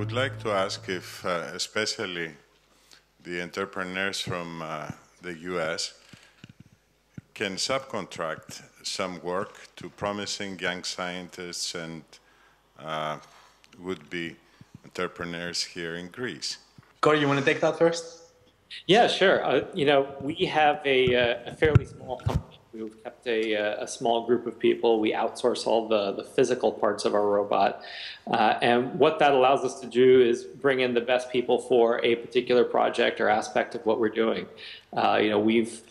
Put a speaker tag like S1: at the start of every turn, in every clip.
S1: would like to ask if, especially the entrepreneurs from the US, can subcontract some work to promising young scientists and would-be entrepreneurs here in Greece.
S2: Cory, you want to take that first?
S3: Yeah, sure. You know, we have a fairly small company. We've kept a small group of people. We outsource all the physical parts of our robot. And what that allows us to do is bring in the best people for a particular project or aspect of what we're doing. You know, we've,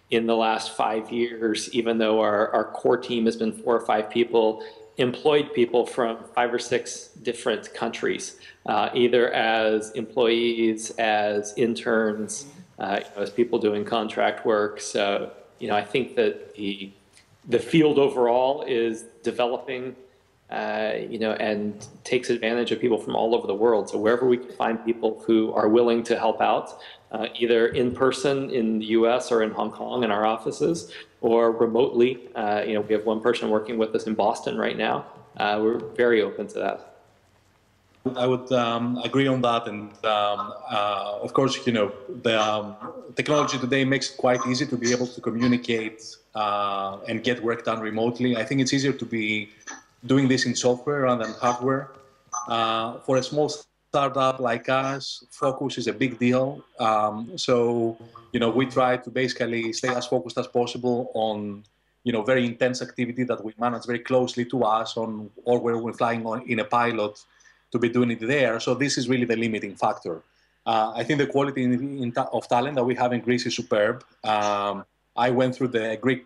S3: in the last 5 years, even though our core team has been 4 or 5 people, employed people from 5 or 6 different countries, either as employees, as interns, you know, as people doing contract work. So, you know, I think that the field overall is developing, you know, and takes advantage of people from all over the world. So wherever we can find people who are willing to help out, either in person in the US or in Hong Kong in our offices, or remotely. You know, we have one person working with us in Boston right now. We're very open to that.
S2: I would agree on that, and of course, you know, the technology today makes it quite easy to be able to communicate and get work done remotely. I think it's easier to be doing this in software rather than hardware. For a small startup like us, focus is a big deal. So, you know, we try to basically stay as focused as possible on, you know, very intense activity that we manage very closely to us on, or where we're flying on in a pilot, to be doing it there. So this is really the limiting factor. I think the quality of talent that we have in Greece is superb. I went through the Greek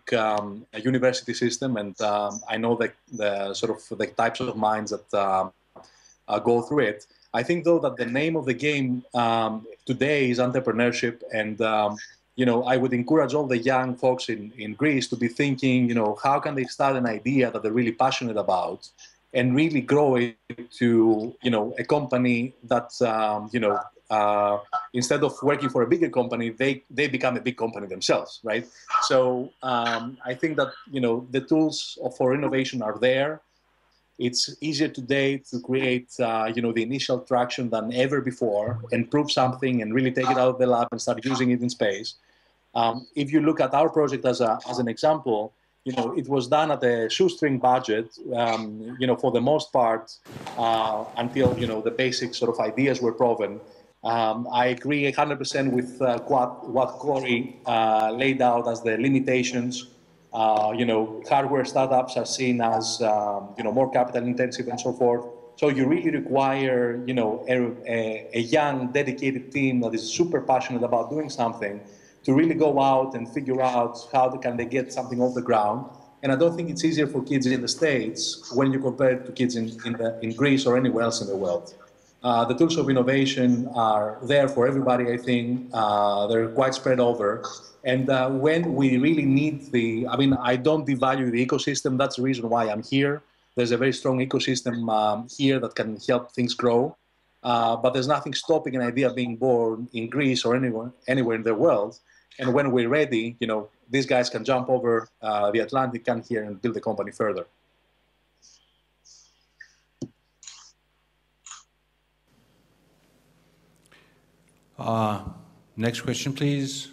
S2: university system, and I know the sort of the types of minds that go through it. I think, though, that the name of the game today is entrepreneurship, and you know, I would encourage all the young folks in Greece to be thinking, you know, how can they start an idea that they're really passionate about, and really grow it to, you know, a company that, you know, instead of working for a bigger company, they become a big company themselves, right? So I think that, you know, the tools for innovation are there. It's easier today to create, you know, the initial traction than ever before, and prove something and really take it out of the lab and start using it in space. If you look at our project as an example, you know, it was done at a shoestring budget, you know, for the most part, until, you know, the basic sort of ideas were proven. I agree 100% with what Cory laid out as the limitations. You know, hardware startups are seen as, you know, more capital intensive and so forth. So you really require, you know, a young, dedicated team that is super passionate about doing something, to really go out and figure out how can they get something off the ground. And I don't think it's easier for kids in the States when you compare it to kids in Greece or anywhere else in the world. The tools of innovation are there for everybody, I think. They're quite spread over. And when we really need I mean, I don't devalue the ecosystem. That's the reason why I'm here. There's a very strong ecosystem here that can help things grow. But there's nothing stopping an idea being born in Greece or anywhere in the world. And when we're ready, you know, these guys can jump over the Atlantic, come here and build the company further.
S4: Next question, please.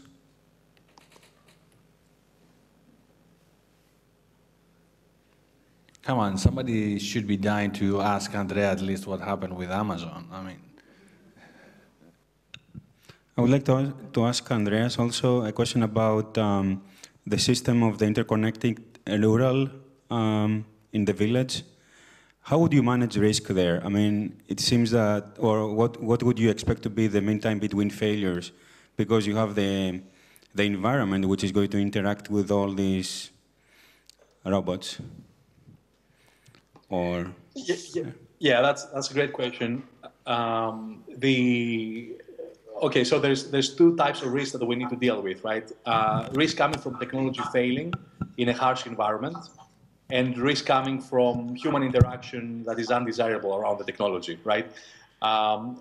S4: Come on, somebody should be dying to ask Andrea at least what happened with Amazon. I mean,
S5: I would like to ask Andreas also a question about the system of the interconnecting rural in the village. How would you manage risk there? I mean, it seems that, or what would you expect to be the mean time between failures? Because you have the environment which is going to interact with all these robots. Or
S2: yeah, that's a great question. Okay, so there's 2 types of risk that we need to deal with, right? Risk coming from technology failing in a harsh environment, and risk coming from human interaction that is undesirable around the technology, right?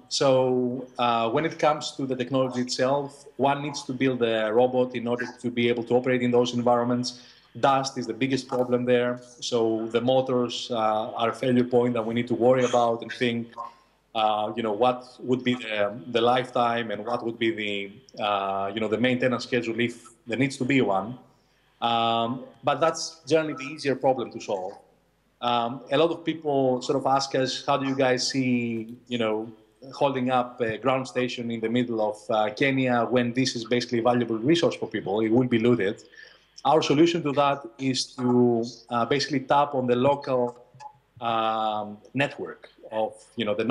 S2: So when it comes to the technology itself, one needs to build a robot in order to be able to operate in those environments. Dust is the biggest problem there. So the motors are a failure point that we need to worry about and think what would be the lifetime and what would be the maintenance schedule if there needs to be one. But that's generally the easier problem to solve. A lot of people sort of ask us, how do you guys see, holding up a ground station in the middle of Kenya when this is basically a valuable resource for people? It will be looted. Our solution to that is to basically tap on the local network of, the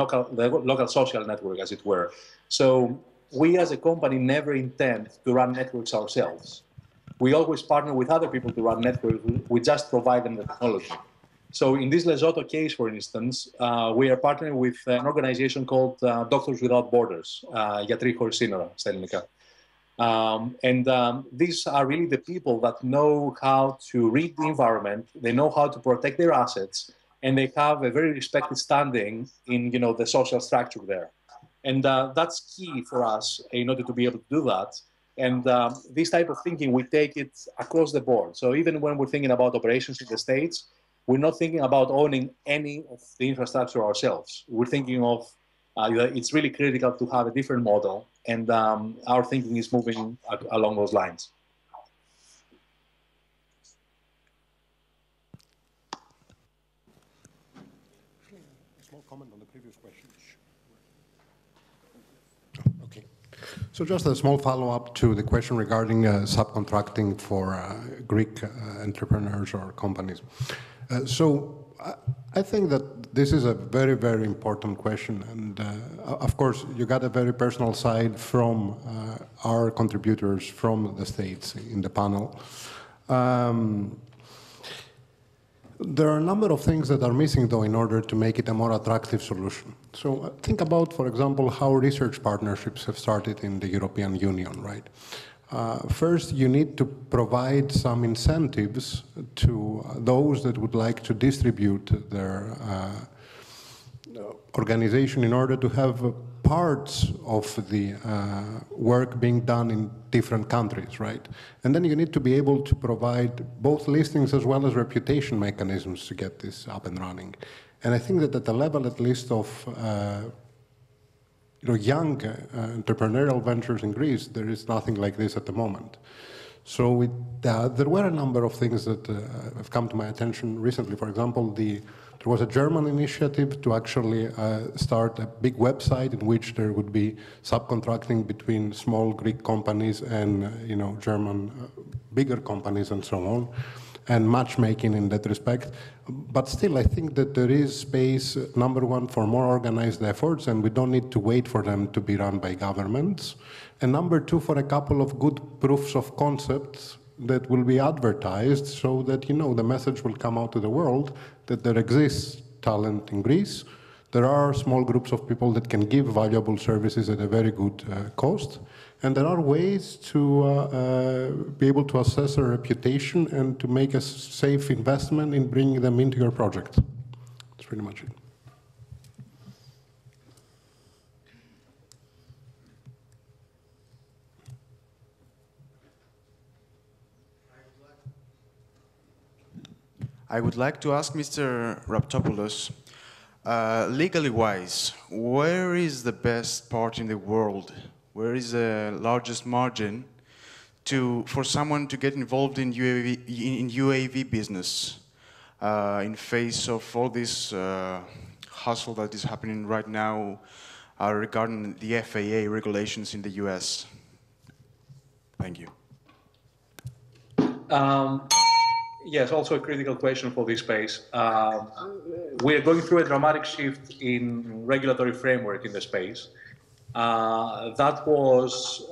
S2: local social network, as it were. So we as a company never intend to run networks ourselves. We always partner with other people to run networks. We just provide them the technology. So in this Lesotho case, for instance, we are partnering with an organization called Doctors Without Borders, Γιατροί Χωρίς Σύνορα, στα ελληνικά. These are really the people that know how to read the environment, they know how to protect their assets, and they have a very respected standing in the social structure there. And that's key for us in order to be able to do that. And this type of thinking, we take it across the board. So even when we're thinking about operations in the States, we're not thinking about owning any of the infrastructure ourselves. We're thinking of it's really critical to have a different model, and our thinking is moving along those lines.
S6: A small comment on the previous questions. Okay. So just a small follow-up to the question regarding subcontracting for Greek entrepreneurs or companies. So I think that this is a very, very important question. And of course, you got a very personal side from our contributors from the States in the panel. There are a number of things that are missing, though, in order to make it a more attractive solution. So think about, for example, how research partnerships have started in the European Union, right? First, you need to provide some incentives to those that would like to distribute their organization in order to have parts of the work being done in different countries, right? And then you need to be able to provide both listings as well as reputation mechanisms to get this up and running. And I think that at the level, at least, of young entrepreneurial ventures in Greece, there is nothing like this at the moment. So there were a number of things that have come to my attention recently. For example, there was a German initiative to actually start a big website in which there would be subcontracting between small Greek companies and German bigger companies and so on, and matchmaking in that respect. But still, I think that there is space, number one, for more organized efforts, and we don't need to wait for them to be run by governments. And number two, for a couple of good proofs of concepts that will be advertised so that, the message will come out to the world that there exists talent in Greece. There are small groups of people that can give valuable services at a very good cost. And there are ways to be able to assess a reputation and to make a safe investment in bringing them into your project. That's pretty much it.
S7: I would like to ask Mr. Raptopoulos, legally wise, where is the best part in the world? Where is the largest margin for someone to get involved in UAV business in face of all this hustle that is happening right now regarding the FAA regulations in the US? Thank you.
S2: Yes, also a critical question for this space. We are going through a dramatic shift in regulatory framework in the space. That was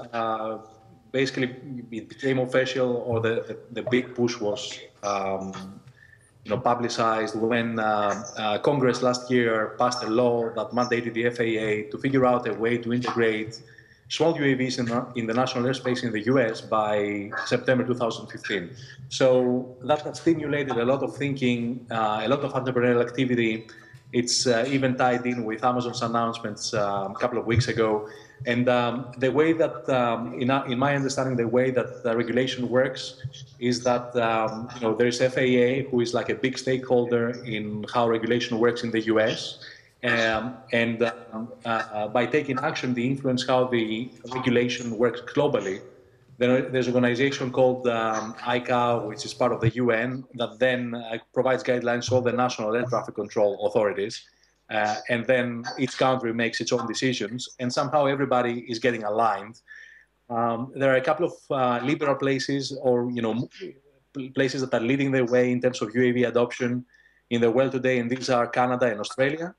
S2: basically, it became official, or the big push was publicized when Congress last year passed a law that mandated the FAA to figure out a way to integrate small UAVs in the national airspace in the US by September 2015. So that has stimulated a lot of thinking, a lot of entrepreneurial activity. It's even tied in with Amazon's announcements a couple of weeks ago. And the way that, in my understanding, the way that the regulation works is that there is FAA, who is like a big stakeholder in how regulation works in the US. By taking action, they influence how the regulation works globally. There's an organization called ICAO, which is part of the UN, that then provides guidelines to all the national air traffic control authorities. And then each country makes its own decisions, and somehow everybody is getting aligned. There are a couple of liberal places, or places that are leading the way in terms of UAV adoption in the world today, and these are Canada and Australia.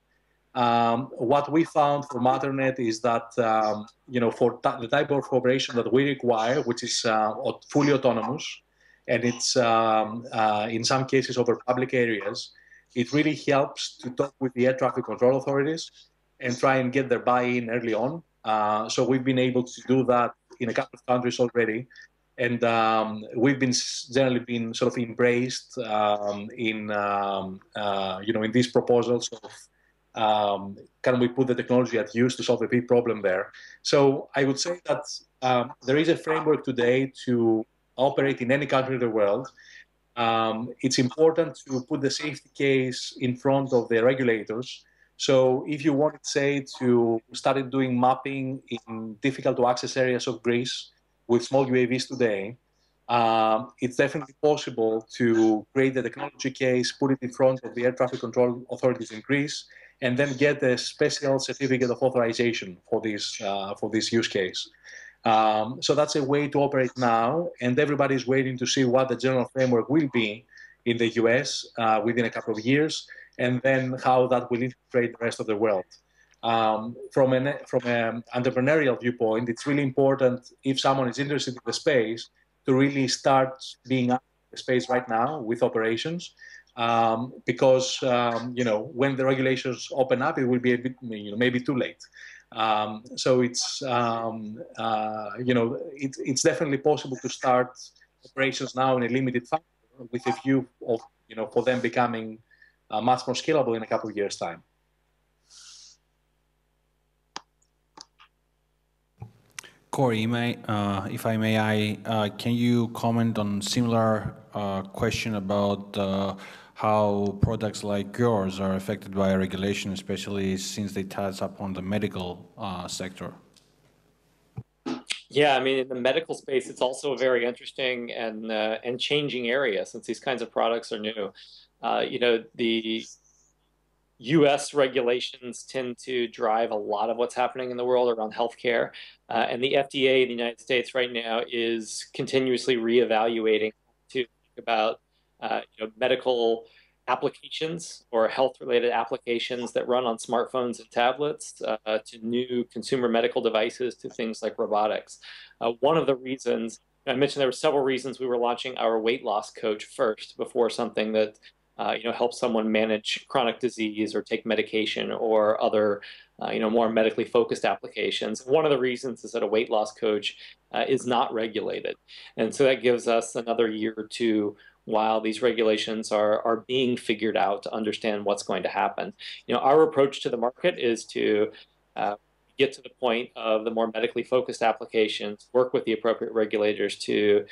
S2: What we found for Matternet is that for the type of operation that we require, which is fully autonomous, and it's in some cases over public areas, it really helps to talk with the air traffic control authorities and try and get their buy-in early on. So we've been able to do that in a couple of countries already, and we've been generally been sort of embraced in these proposals of can we put the technology at use to solve a big problem there. So I would say that there is a framework today to operate in any country in the world. It's important to put the safety case in front of the regulators. So if you want, say, to start doing mapping in difficult to access areas of Greece with small UAVs today, it's definitely possible to create the technology case, put it in front of the air traffic control authorities in Greece, and then get a special certificate of authorization for this use case. So that's a way to operate now, and everybody's waiting to see what the general framework will be in the US within a couple of years, and then how that will integrate the rest of the world. From an entrepreneurial viewpoint, it's really important, if someone is interested in the space, to really start being out in the space right now with operations, because when the regulations open up, it will be a bit maybe too late. So it's it's definitely possible to start operations now in a limited fashion with a view of for them becoming much more scalable in a couple of years' time.
S4: Cory, if I may, can you comment on similar question about how products like yours are affected by regulation, especially since they touch upon the medical sector?
S3: Yeah, I mean, in the medical space, it's also a very interesting and changing area since these kinds of products are new. The U.S. regulations tend to drive a lot of what's happening in the world around healthcare, and the FDA in the United States right now is continuously reevaluating to think about medical applications or health-related applications that run on smartphones and tablets to new consumer medical devices to things like robotics. One of the reasons, I mentioned there were several reasons we were launching our weight loss coach first before something that helps someone manage chronic disease or take medication or other more medically focused applications. One of the reasons is that a weight loss coach is not regulated. And so that gives us another year or two while these regulations are being figured out to understand what's going to happen. Our approach to the market is to get to the point of the more medically focused applications, work with the appropriate regulators to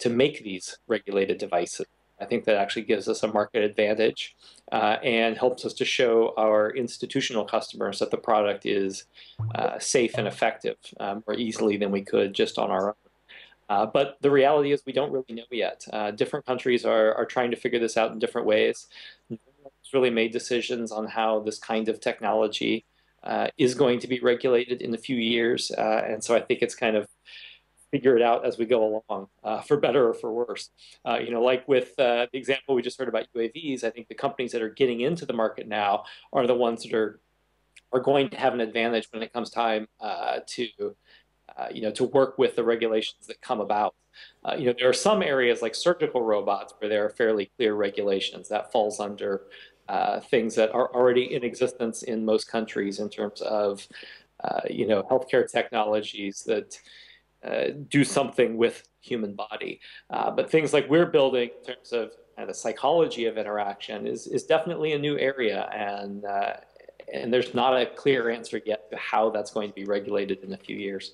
S3: make these regulated devices. I think that actually gives us a market advantage and helps us to show our institutional customers that the product is safe and effective more easily than we could just on our own. But the reality is we don't really know yet. Different countries are trying to figure this out in different ways. No one's really made decisions on how this kind of technology is going to be regulated in a few years. And so I think it's kind of figure it out as we go along, for better or for worse. Like with the example we just heard about UAVs, I think the companies that are getting into the market now are the ones that are going to have an advantage when it comes time to work with the regulations that come about. There are some areas like surgical robots where there are fairly clear regulations that falls under things that are already in existence in most countries in terms of healthcare technologies that do something with human body. But things like we're building in terms of the psychology of interaction is definitely a new area, and there's not a clear answer yet to how that's going to be regulated in a few years.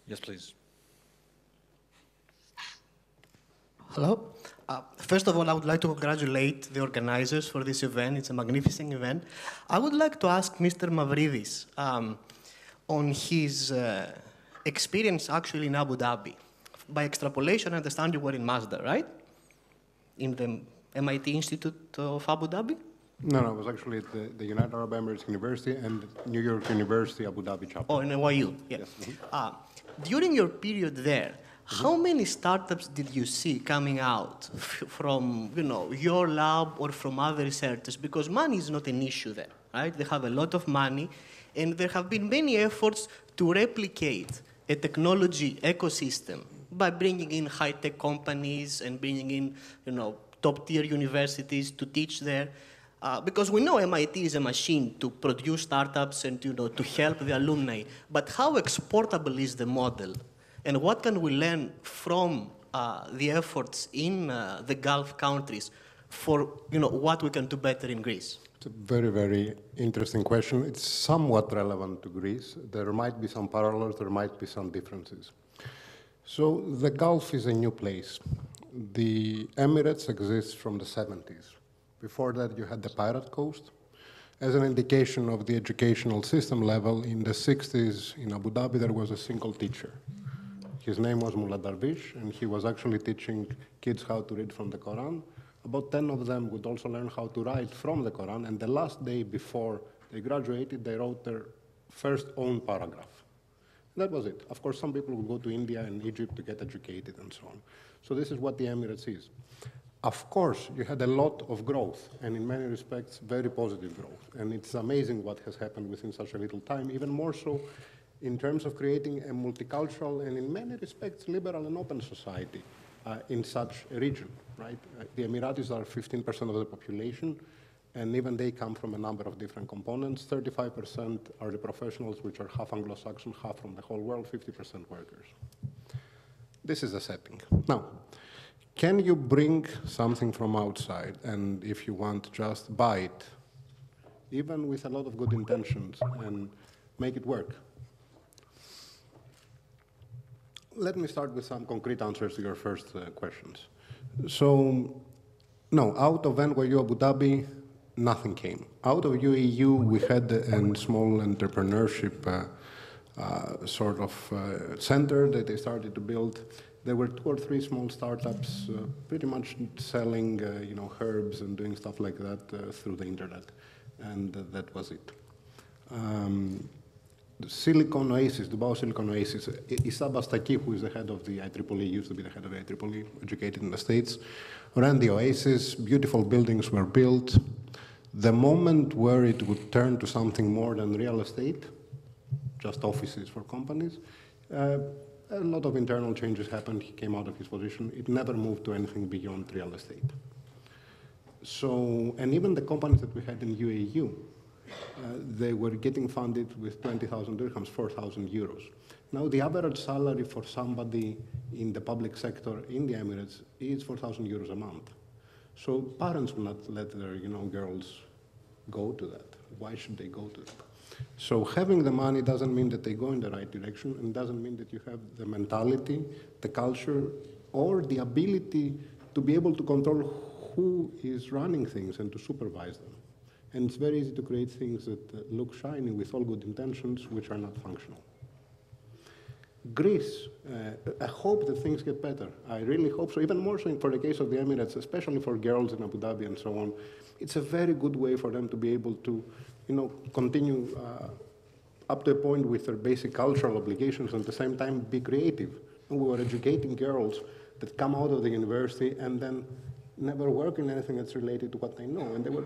S4: Yes, please.
S8: Hello. First of all, I would like to congratulate the organizers for this event. It's a magnificent event. I would like to ask Mr. Mavridis on his experience actually in Abu Dhabi. By extrapolation, I understand you were in Mazda, right? In the MIT Institute of Abu Dhabi?
S6: No, I was actually at the United Arab Emirates University and New York University Abu Dhabi chapter.
S8: Oh, in NYU, yeah.
S6: Yes.
S8: During your period there, how many startups did you see coming out from, your lab or from other researchers? Because money is not an issue there, right? They have a lot of money, and there have been many efforts to replicate a technology ecosystem by bringing in high-tech companies and bringing in, top-tier universities to teach there. Because we know MIT is a machine to produce startups and to help the alumni. But how exportable is the model? And what can we learn from the efforts in the Gulf countries for what we can do better in Greece?
S6: It's a very, very interesting question. It's somewhat relevant to Greece. There might be some parallels, there might be some differences. So the Gulf is a new place. The Emirates exists from the 70s. Before that, you had the Pirate Coast. As an indication of the educational system level, in the 60s in Abu Dhabi, there was a single teacher. His name was Mullah Darwish, and he was actually teaching kids how to read from the Quran. About 10 of them would also learn how to write from the Quran, and the last day before they graduated, they wrote their first own paragraph. That was it. Of course, some people would go to India and Egypt to get educated and so on. So this is what the Emirates is. Of course, you had a lot of growth, and in many respects, very positive growth. And it's amazing what has happened within such a little time, even more so in terms of creating a multicultural and in many respects liberal and open society in such a region, right? The Emiratis are 15% of the population, and even they come from a number of different components. 35% are the professionals, which are half Anglo-Saxon, half from the whole world, 50% workers. This is the setting. Now, can you bring something from outside and, if you want, just buy it, even with a lot of good intentions, and make it work? Let me start with some concrete answers to your first questions. So, no, out of NYU Abu Dhabi, nothing came. Out of UAU, we had a small entrepreneurship sort of center that they started to build. There were 2 or 3 small startups pretty much selling herbs and doing stuff like that through the internet, and that was it. The Silicon Oasis, Dubai Silicon Oasis, Issa Bastaki, who is the head of the IEEE, used to be the head of the IEEE, educated in the States, ran the Oasis. Beautiful buildings were built. The moment where it would turn to something more than real estate, just offices for companies, a lot of internal changes happened. He came out of his position. It never moved to anything beyond real estate. So, and even the companies that we had in UAU, they were getting funded with 20,000 dirhams, 4,000 euros. Now, the average salary for somebody in the public sector in the Emirates is 4,000 euros a month. So parents will not let their girls go to that. Why should they go to that? So having the money doesn't mean that they go in the right direction, and doesn't mean that you have the mentality, the culture, or the ability to be able to control who is running things and to supervise them. And it's very easy to create things that look shiny with all good intentions, which are not functional. Greece, I hope that things get better. I really hope so, even more so for the case of the Emirates, especially for girls in Abu Dhabi and so on. It's a very good way for them to be able to, continue up to a point with their basic cultural obligations and at the same time be creative. And we were educating girls that come out of the university and then never work in anything that's related to what they know. And they were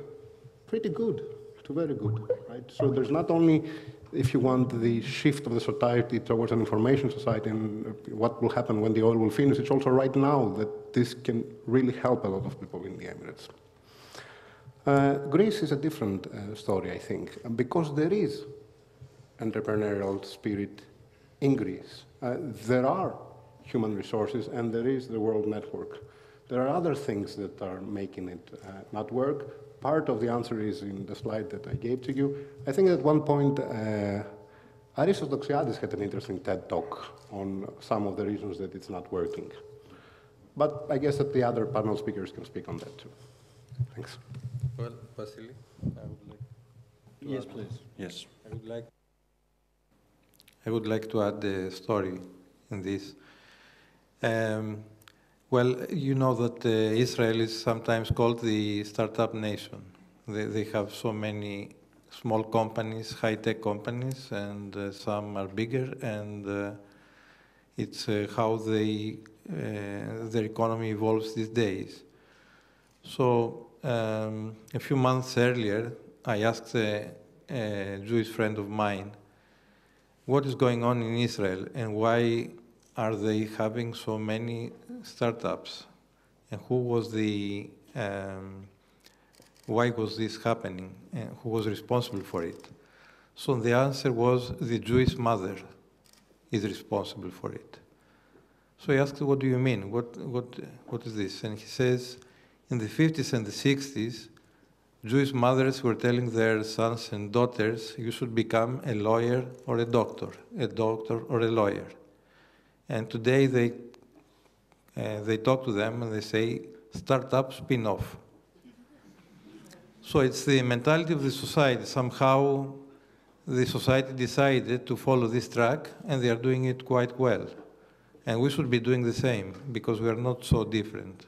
S6: pretty good to very good, right? So there's not only, if you want, the shift of the society towards an information society and what will happen when the oil will finish, it's also right now that this can really help a lot of people in the Emirates. Greece is a different story, I think, because there is entrepreneurial spirit in Greece. There are human resources and there is the World Network. There are other things that are making it not work. Part of the answer is in the slide that I gave to you. I think at one point, Aristos Doxiadis had an interesting TED talk on some of the reasons that it's not working. But I guess that the other panel speakers can speak on that too. Thanks.
S9: Well, Vassilis, I would like to
S4: Yes,
S9: add.
S4: please. Yes.
S9: I would like to add the story in this. Well, you know that Israel is sometimes called the startup nation. They have so many small companies, high-tech companies, and some are bigger, and it's how their economy evolves these days. So a few months earlier, I asked a Jewish friend of mine, what is going on in Israel and why are they having so many startups? And who was why was this happening? And who was responsible for it? So the answer was the Jewish mother is responsible for it. So I asked, what do you mean? What is this? And he says, in the 50s and the 60s, Jewish mothers were telling their sons and daughters, you should become a lawyer or a doctor or a lawyer. And today they talk to them and they say, startup spin-off. So it's the mentality of the society. Somehow the society decided to follow this track, and they are doing it quite well. And we should be doing the same, because we are not so different.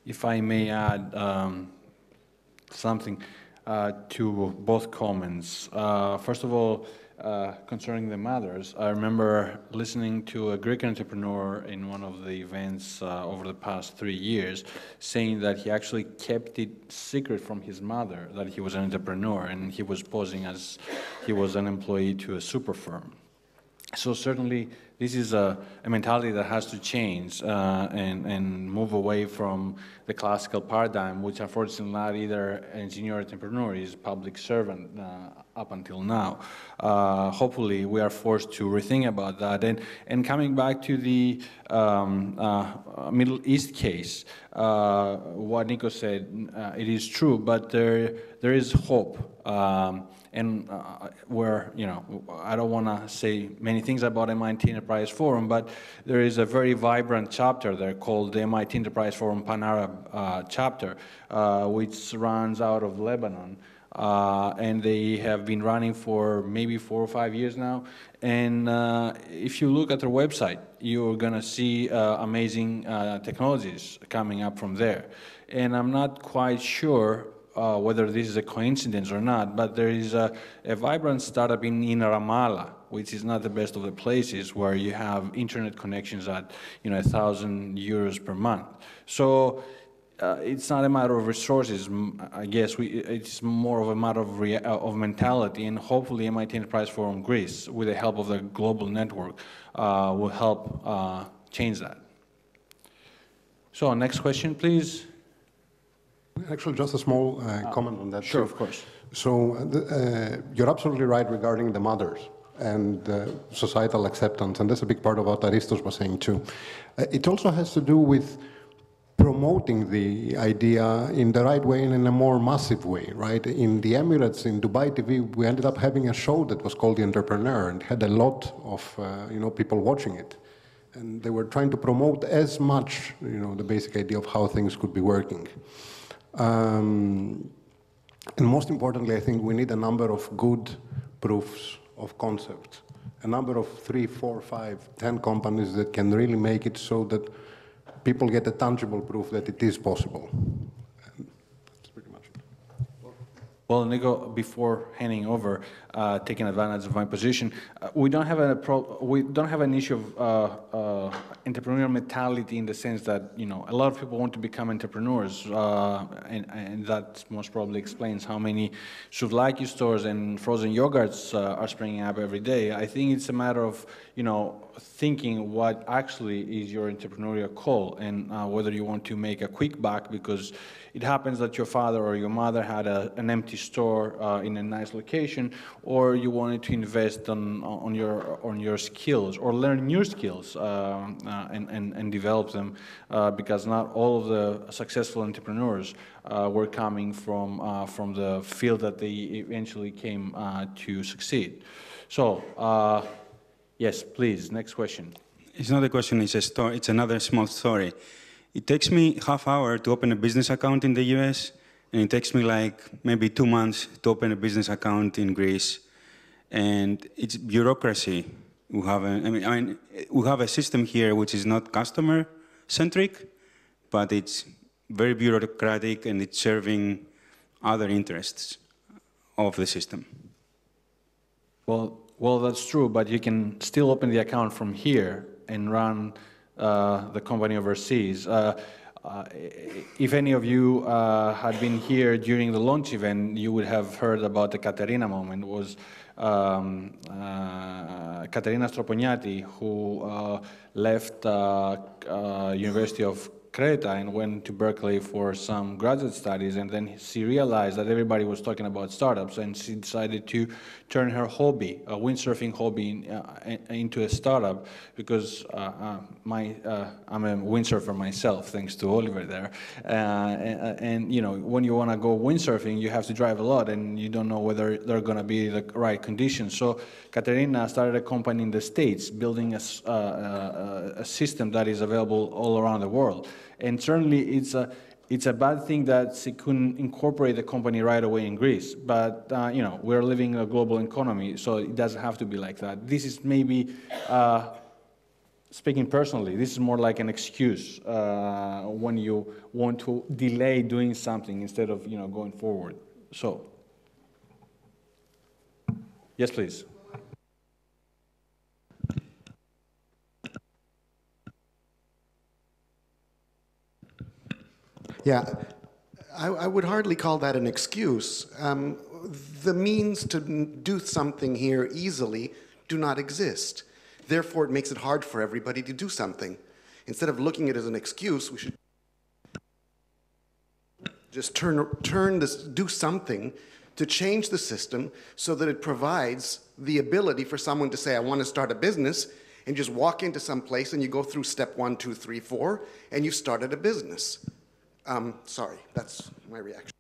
S4: If I may add something to both comments. First of all, concerning the mothers, I remember listening to a Greek entrepreneur in one of the events over the past 3 years saying that he actually kept it secret from his mother that he was an entrepreneur, and he was posing as he was an employee to a super firm. So certainly this is a mentality that has to change and move away from the classical paradigm, which unfortunately not either engineer or entrepreneur, is public servant up until now. Hopefully we are forced to rethink about that. And coming back to the Middle East case, what Nico said, it is true, but there is hope. And where, I don't want to say many things about MIT Enterprise Forum, but there is a very vibrant chapter there called the MIT Enterprise Forum Pan-Arab chapter, which runs out of Lebanon. And they have been running for maybe 4 or 5 years now. And if you look at their website, you're going to see amazing technologies coming up from there. And I'm not quite sure whether this is a coincidence or not, but there is a vibrant startup in Ramallah, which is not the best of the places, where you have internet connections at 1,000 euros per month. So it's not a matter of resources. I guess it's more of a matter of mentality, and hopefully MIT Enterprise Forum Greece, with the help of the global network, will help change that. So next question, please.
S6: Actually, just a small comment on that.
S4: Sure,
S6: too.
S4: of course.
S6: So you're absolutely right regarding the mothers and societal acceptance, and that's a big part of what Aristos was saying too. It also has to do with promoting the idea in the right way and in a more massive way, right? In the Emirates, in Dubai TV, we ended up having a show that was called The Entrepreneur and had a lot of people watching it. And they were trying to promote as much, the basic idea of how things could be working. And most importantly, I think we need a number of good proofs of concept. A number of 3, 4, 5, 10 companies that can really make it so that people get a tangible proof that it is possible. And that's pretty much it.
S4: Well, Nico, before handing over, taking advantage of my position, we don't have an issue of entrepreneurial mentality in the sense that a lot of people want to become entrepreneurs, and that most probably explains how many souvlaki stores and frozen yogurts are springing up every day. I think it's a matter of thinking what actually is your entrepreneurial call, and whether you want to make a quick buck because it happens that your father or your mother had an empty store in a nice location, or you wanted to invest on your skills or learn new skills and develop them, because not all of the successful entrepreneurs were coming from the field that they eventually came to succeed. So, yes, please, next question.
S5: It's not a question, it's a story. It's another small story. It takes me half hour to open a business account in the US, and it takes me like maybe 2 months to open a business account in Greece. And it's bureaucracy. We have we have a system here which is not customer-centric, but it's very bureaucratic and it's serving other interests of the system.
S4: Well, that's true, but you can still open the account from here and run the company overseas. If any of you had been here during the launch event, you would have heard about the Katerina moment. It was Katerina Stroponiati, who left University of Creta and went to Berkeley for some graduate studies, and then she realized that everybody was talking about startups, and she decided to turn her hobby, a windsurfing hobby, into a startup, because I'm a windsurfer myself, thanks to Oliver there. And you know, when you want to go windsurfing, you have to drive a lot, and you don't know whether they're going to be the right conditions. So Katerina started a company in the States, building a system that is available all around the world. And certainly it's a bad thing that she couldn't incorporate the company right away in Greece. But you know, we're living in a global economy, so it doesn't have to be like that. This is maybe, speaking personally, this is more like an excuse when you want to delay doing something instead of, you know, going forward. So, yes, please.
S10: Yeah, I would hardly call that an excuse. The means to do something here easily do not exist. Therefore, it makes it hard for everybody to do something. Instead of looking at it as an excuse, we should just do something to change the system so that it provides the ability for someone to say, I want to start a business, and just walk into some place and you go through step 1, 2, 3, 4, and you've started a business. Sorry, that's my reaction.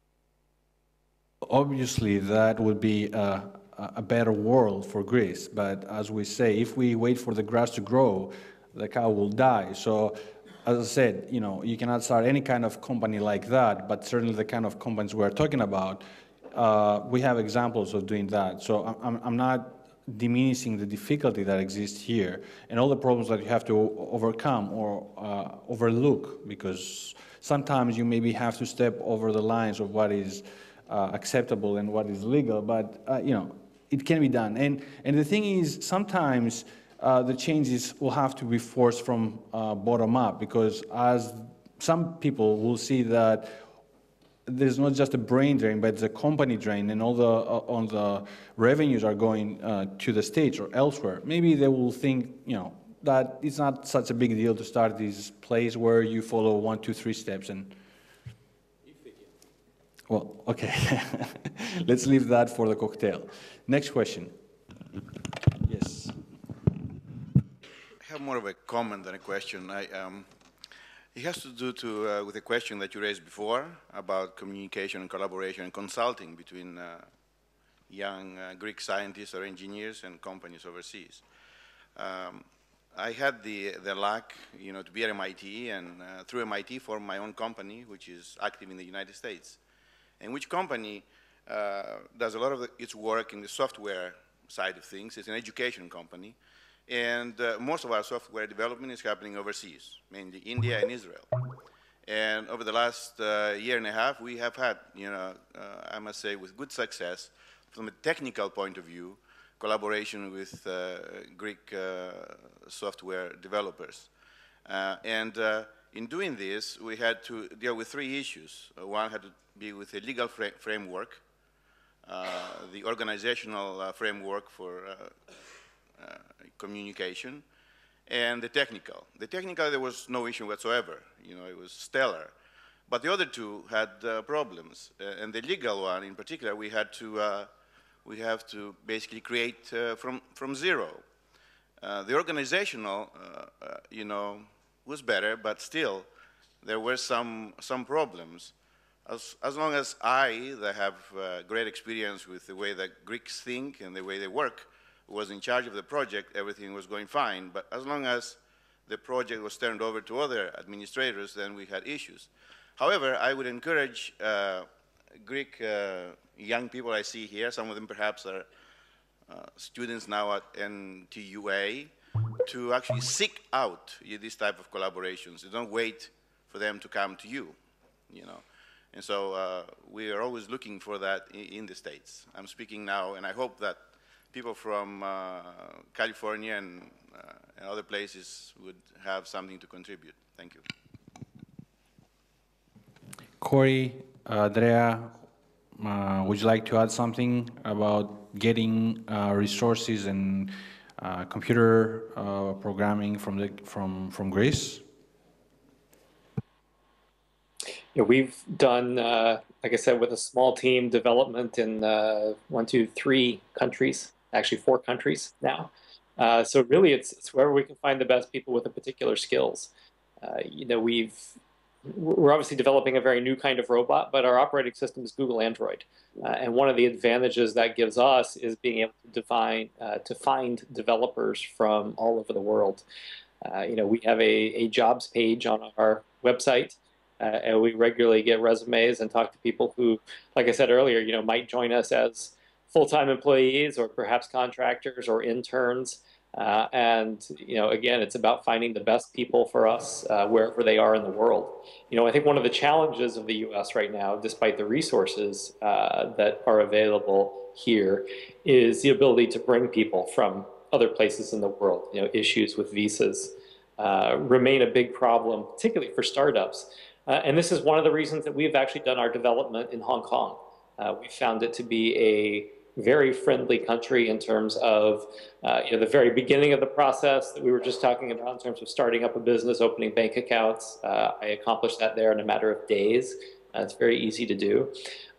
S4: Obviously, that would be a better world for Greece. But as we say, if we wait for the grass to grow, the cow will die. So, as I said, you know, you cannot start any kind of company like that, but certainly the kind of companies we're talking about, we have examples of doing that. So I'm not diminishing the difficulty that exists here and all the problems that you have to overcome or overlook, because sometimes you maybe have to step over the lines of what is acceptable and what is legal, but you know, it can be done. And the thing is, sometimes the changes will have to be forced from bottom up, because as some people will see that there's not just a brain drain, but it's a company drain, and all the revenues are going to the States or elsewhere. Maybe they will think, you know, that it's not such a big deal to start this place where you follow 1, 2, 3 steps. And well, okay, let's leave that for the cocktail. Next question. Yes.
S11: I have more of a comment than a question. It has to do with a question that you raised before about communication and collaboration and consulting between young Greek scientists or engineers and companies overseas. I had the luck, you know, to be at MIT, and through MIT form my own company, which is active in the United States, and which company does a lot of its work in the software side of things. It's an education company. And most of our software development is happening overseas, mainly India and Israel. And over the last year and a half, we have had, you know, I must say, with good success, from a technical point of view, collaboration with Greek software developers. In doing this, we had to deal with 3 issues. One had to be with a legal framework, the organizational framework for communication, and the technical. The technical, there was no issue whatsoever. You know, it was stellar. But the other 2 had problems. And the legal one, in particular, we have to basically create from zero. The organizational, you know, was better, but still, there were some problems. As long as that have great experience with the way that Greeks think and the way they work, was in charge of the project, everything was going fine. But as long as the project was turned over to other administrators, then we had issues. However, I would encourage Greek young people I see here, some of them perhaps are students now at NTUA, to actually seek out this type of collaborations. You don't wait for them to come to you, you know. And so we are always looking for that in the States. I'm speaking now, and I hope that people from California and other places would have something to contribute. Thank you.
S4: Cory, Andrea, would you like to add something about getting resources and computer programming from Greece?
S3: Yeah, we've done, like I said, with a small team, development in 3 countries, actually 4 countries now. So really, it's wherever we can find the best people with the particular skills. You know, we're obviously developing a very new kind of robot, but our operating system is Google Android. And one of the advantages that gives us is being able to find developers from all over the world. You know, we have a jobs page on our website, and we regularly get resumes and talk to people who, like I said earlier, you know, might join us as full-time employees or perhaps contractors or interns. And, you know, again, it's about finding the best people for us wherever they are in the world. You know, I think one of the challenges of the U.S. right now, despite the resources that are available here, is the ability to bring people from other places in the world. You know, issues with visas remain a big problem, particularly for startups. And this is one of the reasons that we've actually done our development in Hong Kong. We found it to be a very friendly country in terms of you know, the very beginning of the process that we were just talking about in terms of starting up a business, opening bank accounts. I accomplished that there in a matter of days. It's very easy to do.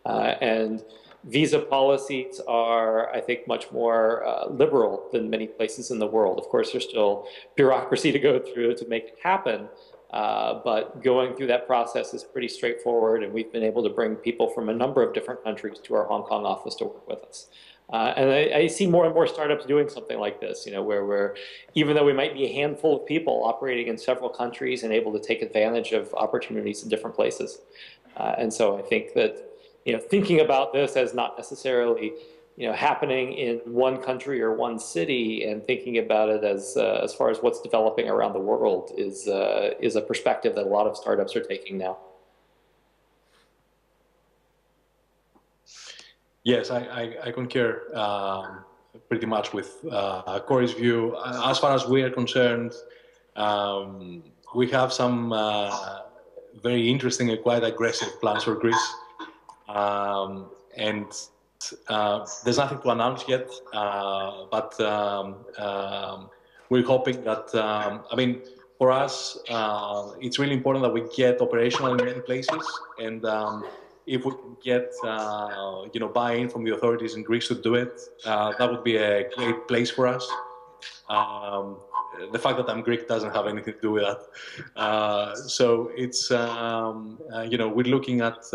S3: And visa policies are, I think, much more liberal than many places in the world. Of course, there's still bureaucracy to go through to make it happen. But going through that process is pretty straightforward, and we've been able to bring people from a number of different countries to our Hong Kong office to work with us. And I see more and more startups doing something like this, you know, where we're, even though we might be a handful of people operating in several countries and able to take advantage of opportunities in different places. And so I think that, you know, thinking about this as not necessarily, you know, happening in one country or one city, and thinking about it as far as what's developing around the world is a perspective that a lot of startups are taking now.
S2: Yes, I concur pretty much with Cory's view. As far as we are concerned, we have some very interesting and quite aggressive plans for Greece. And there's nothing to announce yet, but we're hoping that, I mean, for us, it's really important that we get operational in many places, and if we can get, you know, buy-in from the authorities in Greece to do it, that would be a great place for us. The fact that I'm Greek doesn't have anything to do with that. So it's, you know, we're looking at,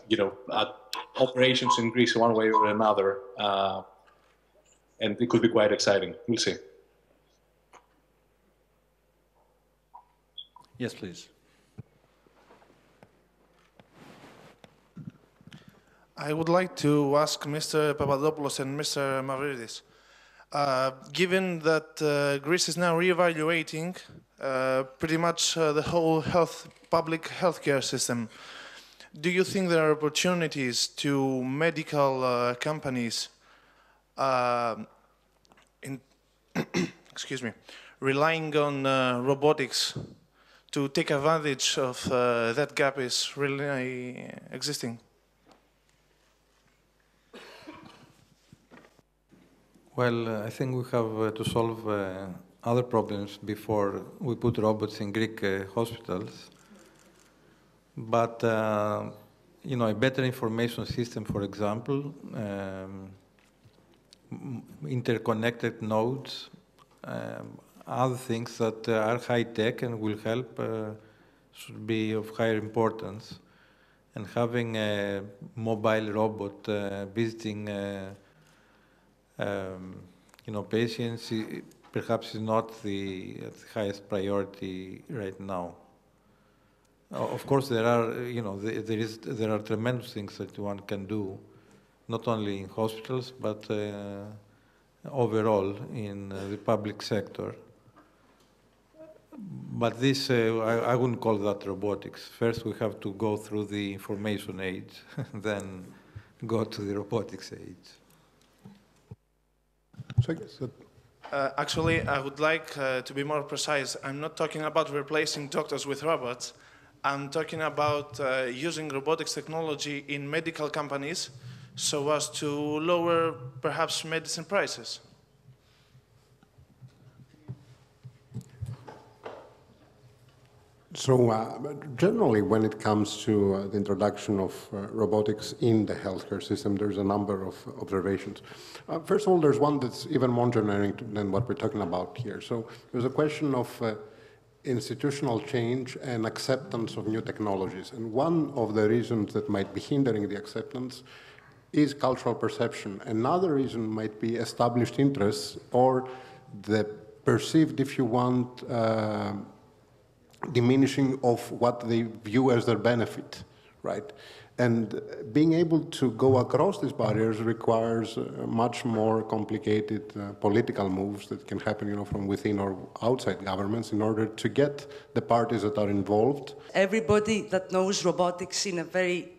S2: you know, at operations in Greece one way or another, and it could be quite exciting. We'll see.
S4: Yes, please.
S12: I would like to ask Mr. Papadopoulos and Mr. Mavridis, given that Greece is now reevaluating pretty much the whole public healthcare system, do you think there are opportunities to medical companies excuse me, relying on robotics to take advantage of that gap is really existing?
S9: Well, I think we have to solve other problems before we put robots in Greek hospitals. But, you know, a better information system, for example, interconnected nodes, other things that are high-tech and will help should be of higher importance. And having a mobile robot visiting you know, patients perhaps is not the highest priority right now. Of course, there are, there are tremendous things that one can do, not only in hospitals, but overall in the public sector. But this, I wouldn't call that robotics. First, we have to go through the information age, then go to the robotics age.
S6: So I guess that
S12: Actually, I would like to be more precise. I'm not talking about replacing doctors with robots. I'm talking about using robotics technology in medical companies so as to lower, perhaps, medicine prices.
S6: So generally, when it comes to the introduction of robotics in the healthcare system, there's a number of observations. First of all, there's one that's even more generic than what we're talking about here. So there's a question of institutional change and acceptance of new technologies. And one of the reasons that might be hindering the acceptance is cultural perception. Another reason might be established interests or the perceived, if you want, diminishing of what they view as their benefit, right? And being able to go across these barriers requires much more complicated political moves that can happen, from within or outside governments in order to get the parties that are involved.
S13: Everybody that knows robotics in a very,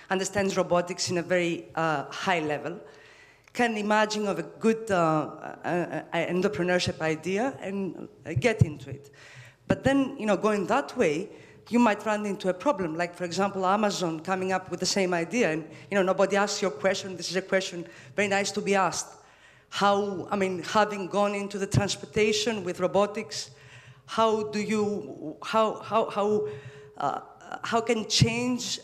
S13: understands robotics in a very high level can imagine of a good entrepreneurship idea and get into it. But then, going that way, you might run into a problem. Like, for example, Amazon coming up with the same idea, and nobody asks your question. This is a question very nice to be asked. Having gone into the transportation with robotics, how can change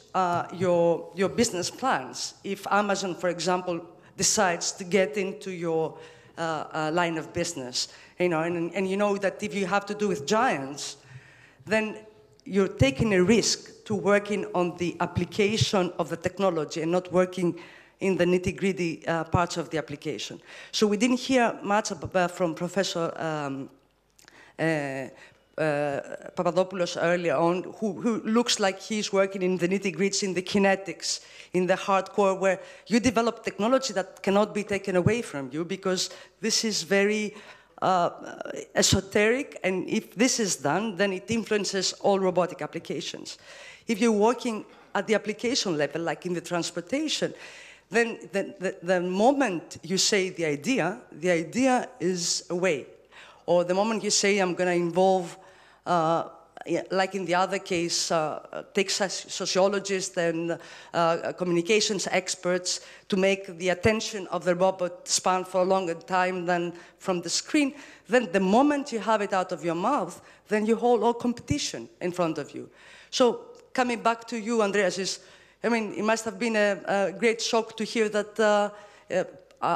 S13: your business plans if Amazon, for example, decides to get into your line of business? And you know that if you have to do with giants, then you're taking a risk to working on the application of the technology and not working in the nitty-gritty parts of the application. So we didn't hear much from Professor Papadopoulos earlier on, who looks like he's working in the nitty-gritty, in the kinetics, in the hardcore, where you develop technology that cannot be taken away from you because this is very esoteric, and if this is done, then it influences all robotic applications. If you're working at the application level, like in the transportation, then the moment you say the idea is away. Or the moment you say, I'm going to involve, like in the other case, take sociologists and communications experts to make the attention of the robot span for a longer time than from the screen, then the moment you have it out of your mouth, then you hold all competition in front of you. So coming back to you, Andreas, it must have been a great shock to hear that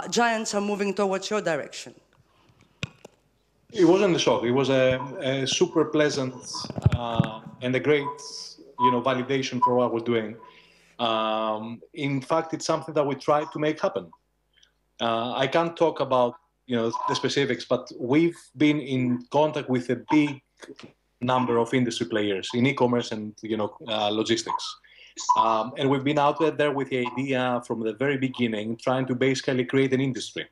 S13: giants are moving towards your direction.
S2: It wasn't a shock. It was a super pleasant and a great, validation for what we're doing. In fact, it's something that we try to make happen. I can't talk about, the specifics, but we've been in contact with a big number of industry players in e-commerce and, logistics. And we've been out there with the idea from the very beginning, trying to basically create an industry.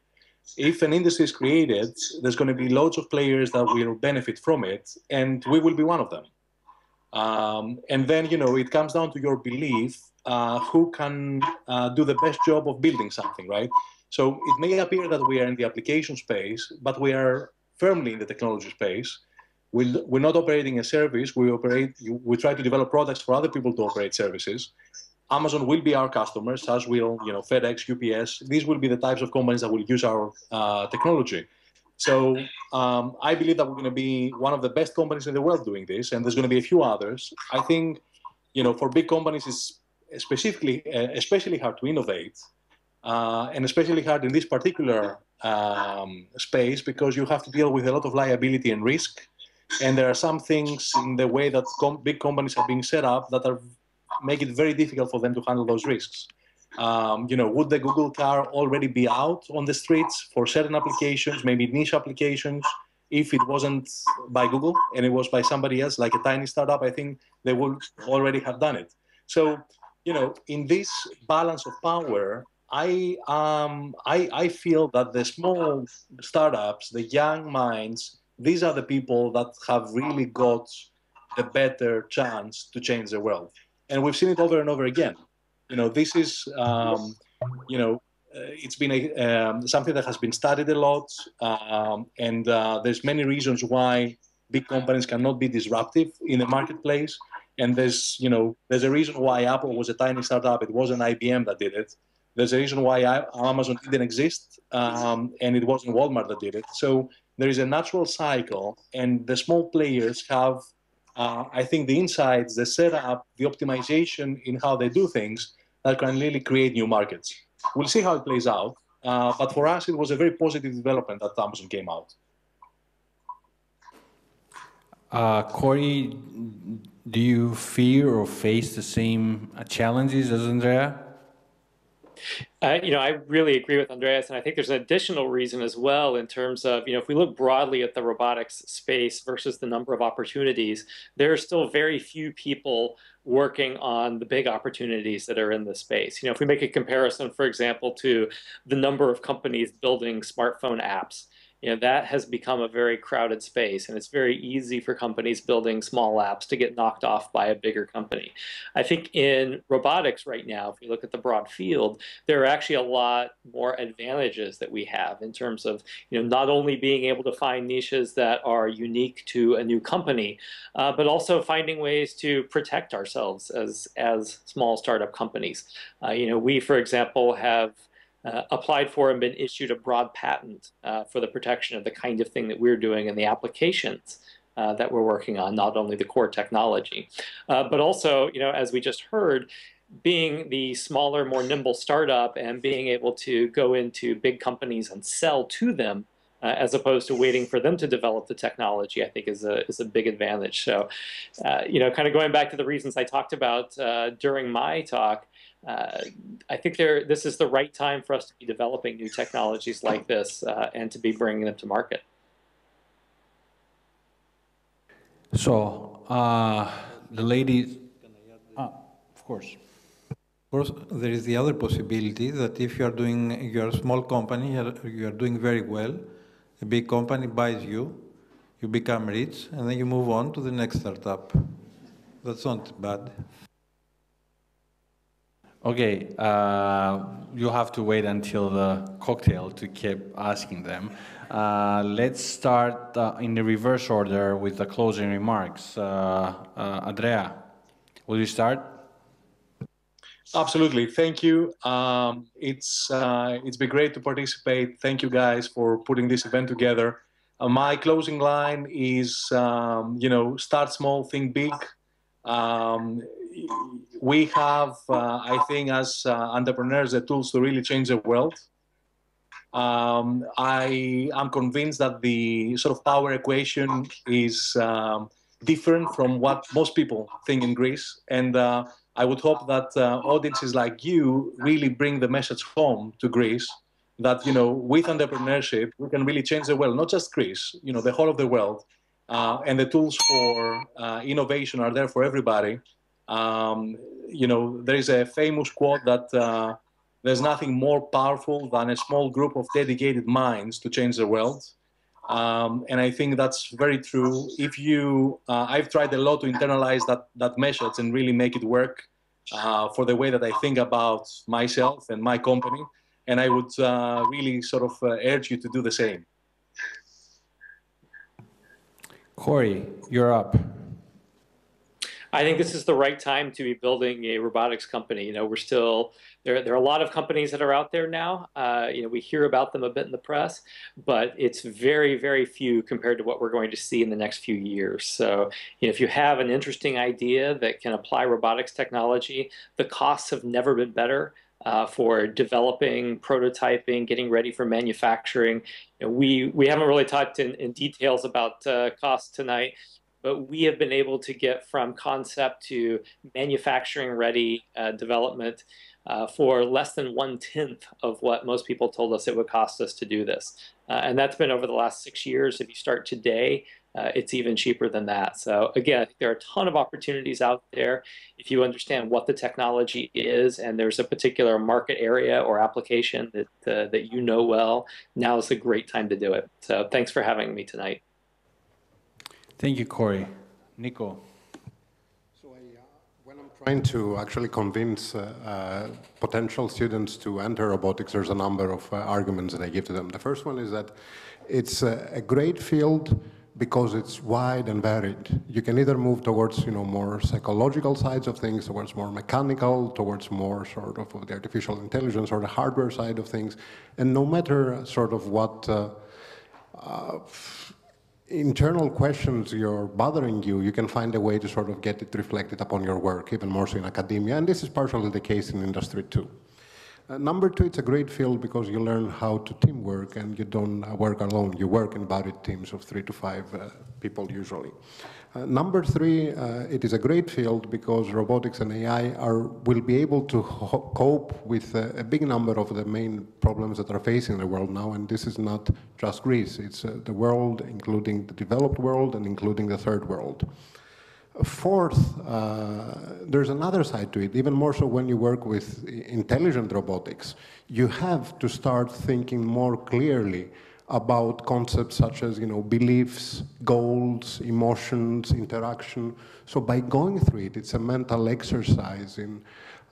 S2: If an industry is created, there's going to be loads of players that will benefit from it, and we will be one of them. And then, it comes down to your belief who can do the best job of building something, right? So it may appear that we are in the application space, but we are firmly in the technology space. We're not operating a service. We try to develop products for other people to operate services. Amazon will be our customers, as will FedEx, UPS. These will be the types of companies that will use our technology. So I believe that we're going to be one of the best companies in the world doing this, and there's going to be a few others. I think, for big companies, it's especially hard to innovate, and especially hard in this particular space because you have to deal with a lot of liability and risk, and there are some things in the way that big companies are being set up that make it very difficult for them to handle those risks. Would the Google car already be out on the streets for certain applications, maybe niche applications? If it wasn't by Google and it was by somebody else, like a tiny startup, I think they would already have done it. So, in this balance of power, I feel that the small startups, the young minds, these are the people that have really got the better chance to change the world. And we've seen it over and over again. This is, it's been something that has been studied a lot, and there's many reasons why big companies cannot be disruptive in the marketplace. And there's a reason why Apple was a tiny startup. It wasn't IBM that did it. There's a reason why Amazon didn't exist, and it wasn't Walmart that did it. So there is a natural cycle, and the small players have, I think, the insights, the setup, the optimization in how they do things that can really create new markets. We'll see how it plays out. But for us, it was a very positive development that Amazon came out.
S4: Cory, do you fear or face the same challenges as Andrea?
S3: I really agree with Andreas, and I think there's an additional reason as well in terms of, if we look broadly at the robotics space versus the number of opportunities, there are still very few people working on the big opportunities that are in the space. If we make a comparison, for example, to the number of companies building smartphone apps, that has become a very crowded space, and it's very easy for companies building small apps to get knocked off by a bigger company. I think in robotics right now, if you look at the broad field, there are actually a lot more advantages that we have in terms of, not only being able to find niches that are unique to a new company, but also finding ways to protect ourselves as small startup companies. We, for example, have applied for and been issued a broad patent for the protection of the kind of thing that we're doing and the applications that we're working on, not only the core technology, but also, as we just heard, being the smaller, more nimble startup and being able to go into big companies and sell to them as opposed to waiting for them to develop the technology, I think is a big advantage. So, kind of going back to the reasons I talked about during my talk, I think this is the right time for us to be developing new technologies like this and to be bringing them to market.
S4: So, the ladies, of course.
S9: Of course, there is the other possibility that if you're a small company, you're doing very well, a big company buys you, you become rich, and then you move on to the next startup. That's not bad.
S4: Okay, you'll have to wait until the cocktail to keep asking them. Let's start in the reverse order with the closing remarks. Andrea, will you start?
S2: Absolutely, thank you. It's been great to participate. Thank you guys for putting this event together. My closing line is, start small, think big. We have, I think, as entrepreneurs, the tools to really change the world. I am convinced that the sort of power equation is different from what most people think in Greece. And I would hope that audiences like you really bring the message home to Greece that, with entrepreneurship, we can really change the world, not just Greece, the whole of the world. And the tools for innovation are there for everybody. There is a famous quote that there's nothing more powerful than a small group of dedicated minds to change the world. And I think that's very true. I've tried a lot to internalize that message and really make it work for the way that I think about myself and my company. And I would really sort of urge you to do the same.
S4: Cory, you're up.
S3: I think this is the right time to be building a robotics company. We're still there are a lot of companies that are out there now. We hear about them a bit in the press, but it's very, very few compared to what we're going to see in the next few years. So if you have an interesting idea that can apply robotics technology, the costs have never been better for developing, prototyping, getting ready for manufacturing. We haven't really talked in details about costs tonight, but we have been able to get from concept to manufacturing ready development for less than 1/10 of what most people told us it would cost us to do this. And that's been over the last 6 years. If you start today, it's even cheaper than that. So again, I think there are a ton of opportunities out there. If you understand what the technology is and there's a particular market area or application that you know well, now is a great time to do it. So thanks for having me tonight.
S4: Thank you, Cory. Nico.
S6: When I'm trying to actually convince potential students to enter robotics, there's a number of arguments that I give to them. The first one is that it's a great field because it's wide and varied. You can either move towards, more psychological sides of things, towards more mechanical, towards more sort of the artificial intelligence or the hardware side of things. And no matter sort of what internal questions you're bothering you, you can find a way to sort of get it reflected upon your work, even more so in academia. And this is partially the case in industry too. Number two, it's a great field because you learn how to teamwork and you don't work alone. You work in varied teams of 3 to 5 people usually. Number three, it is a great field because robotics and AI will be able to cope with a big number of the main problems that are facing the world now. And this is not just Greece. It's the world, including the developed world and including the third world. Fourth, there's another side to it, even more so when you work with intelligent robotics. You have to start thinking more clearly about concepts such as, beliefs, goals, emotions, interaction. So by going through it, it's a mental exercise in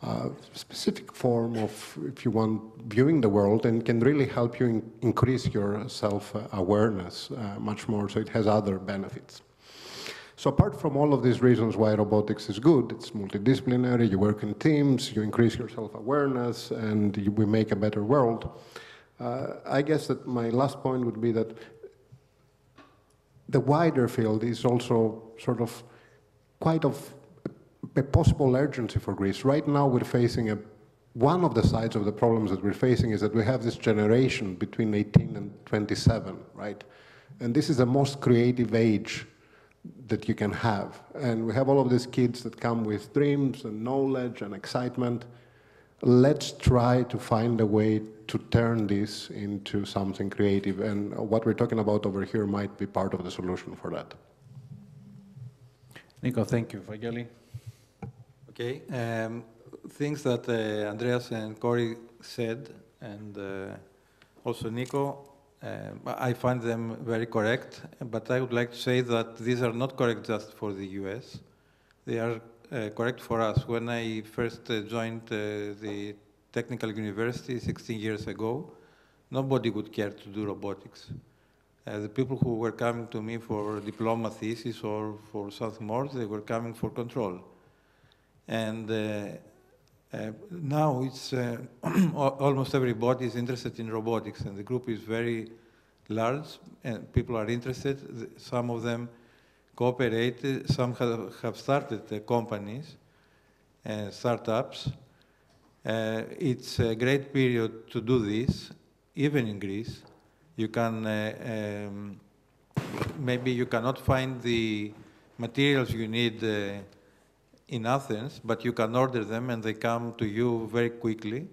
S6: a specific form of, if you want, viewing the world, and can really help you increase your self-awareness much more, so it has other benefits. So apart from all of these reasons why robotics is good, it's multidisciplinary, you work in teams, you increase your self-awareness, and we make a better world. I guess that my last point would be that the wider field is also sort of quite of a possible urgency for Greece. Right now we're facing one of the sides of the problems that we're facing is that we have this generation between 18 and 27, right? And this is the most creative age that you can have. And we have all of these kids that come with dreams and knowledge and excitement. Let's try to find a way to turn this into something creative. And what we're talking about over here might be part of the solution for that.
S4: Nico, thank you. Vassilis?
S9: Okay. Things that Andreas and Cory said, and also Nico, I find them very correct, but I would like to say that these are not correct just for the US. They are correct for us. When I first joined the technical university 16 years ago, nobody would care to do robotics. The people who were coming to me for diploma thesis or for something more, they were coming for control. And now it's almost everybody is interested in robotics, and the group is very large, and people are interested. Some of them cooperate. Some have started companies and startups. It's a great period to do this, even in Greece. You can, maybe you cannot find the materials you need in Athens, but you can order them and they come to you very quickly.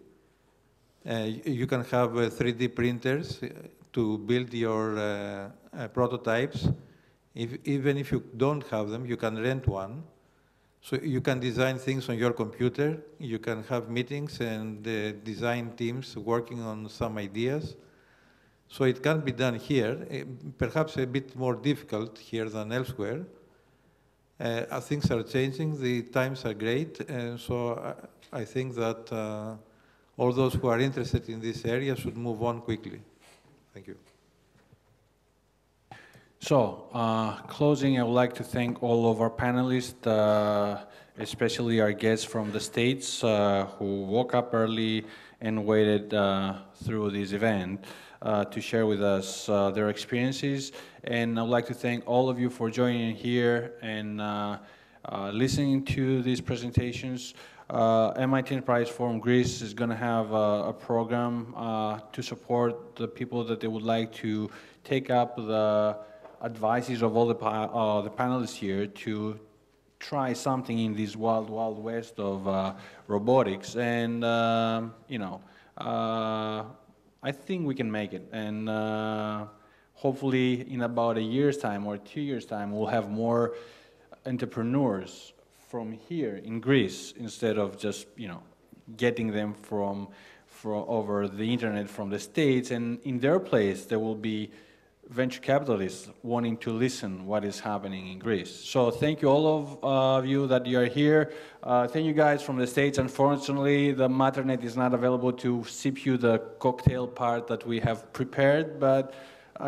S9: You can have 3D printers to build your prototypes. Even if you don't have them, you can rent one. So you can design things on your computer. You can have meetings and design teams working on some ideas. So it can be done here, perhaps a bit more difficult here than elsewhere. Things are changing, the times are great, and so I think that all those who are interested in this area should move on quickly. Thank you.
S4: So, closing, I would like to thank all of our panelists, especially our guests from the States who woke up early and waited through this event to share with us their experiences. And I would like to thank all of you for joining here and listening to these presentations. MIT Enterprise Forum Greece is going to have a program to support the people that they would like to take up the advices of all the panelists here to try something in this wild, wild west of robotics. And, you know, I think we can make it. And hopefully in about a year's time or 2 years' time, we'll have more entrepreneurs from here in Greece instead of just, you know, getting them from over the internet from the States. And in their place, there will be venture capitalists wanting to listen what is happening in Greece. So thank you all of you that you are here. Thank you guys from the States. Unfortunately, the Matternet is not available to sip you the cocktail part that we have prepared, but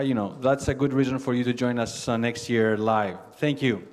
S4: you know, that's a good reason for you to join us next year live. Thank you.